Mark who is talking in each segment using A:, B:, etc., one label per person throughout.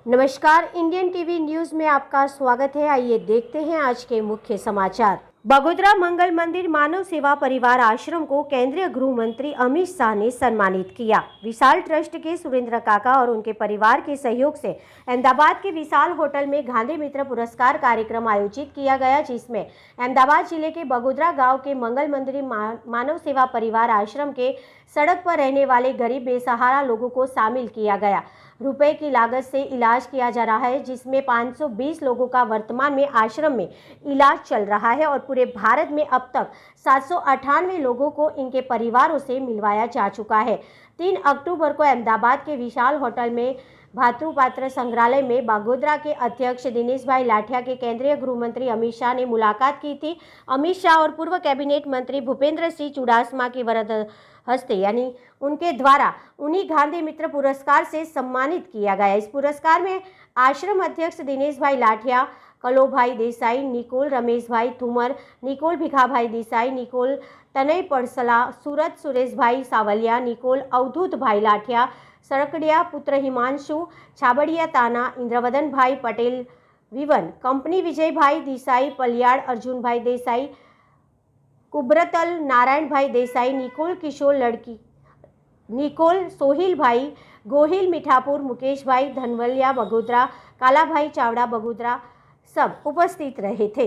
A: नमस्कार, Indian TV news में आपका स्वागत है। आइए देखते हैं आज के मुख्य समाचार। बगोदरा मंगल मंदिर मानव सेवा परिवार आश्रम को केंद्रीय गृह मंत्री अमित शाह ने सम्मानित किया। विशाल ट्रस्ट के सुरेंद्र काका और उनके परिवार के सहयोग से अहमदाबाद के विशाल होटल में गांधी मित्र पुरस्कार कार्यक्रम आयोजित किया गया, जिसमें अहमदाबाद जिले के बगोदरा गांव के मंगल मंदिर मानव सेवा परिवार आश्रम के सड़क पर रहने वाले गरीब बेसहारा लोगों को शामिल किया गया। रुपए की लागत से इलाज किया जा रहा है, जिसमें 520 लोगों का वर्तमान में आश्रम में इलाज चल रहा है और पूरे भारत में अब तक 798 लोगों को इनके परिवारों से मिलवाया जा चुका है। 3 अक्टूबर को अहमदाबाद के विशाल होटल में भातृपात्र संग्रहालय में बगोदरा के अध्यक्ष दिनेश भाई लाठिया के केंद्रीय गृह मंत्री अमित शाह ने मुलाकात की थी। अमित शाह और पूर्व कैबिनेट मंत्री भूपेंद्र सिंह चुड़ासमा के वरद हस्ते यानी उनके द्वारा उन्हीं गांधी मित्र पुरस्कार से सम्मानित किया गया। इस पुरस्कार में आश्रम अध्यक्ष दिनेश भाई लाठिया, कलो भाई देसाई, निकोल रमेश भाई थुमर, निकोल भिखा भाई देसाई, निकोल तनय पड़सला, सूरत सुरेश भाई सावलिया, निकोल अवधूत भाई लाठिया, सरकड़िया पुत्र हिमांशु, छाबड़िया ताना, इंद्रवदन भाई पटेल विवन, कंपनी विजय भाई देसाई, पलियाड़ अर्जुन भाई देसाई, कुब्रतल नारायण भाई देसाई, निकोल किशोर लड़की, निकोल सोहिल भाई गोहिल मिठापुर, मुकेश भाई धनवलिया बगोदरा, काला भाई चावड़ा बगोदरा सब उपस्थित रहे थे।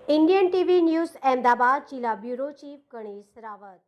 A: इंडियन टीवी न्यूज़ अहमदाबाद, जिला ब्यूरो चीफ गणेश रावत।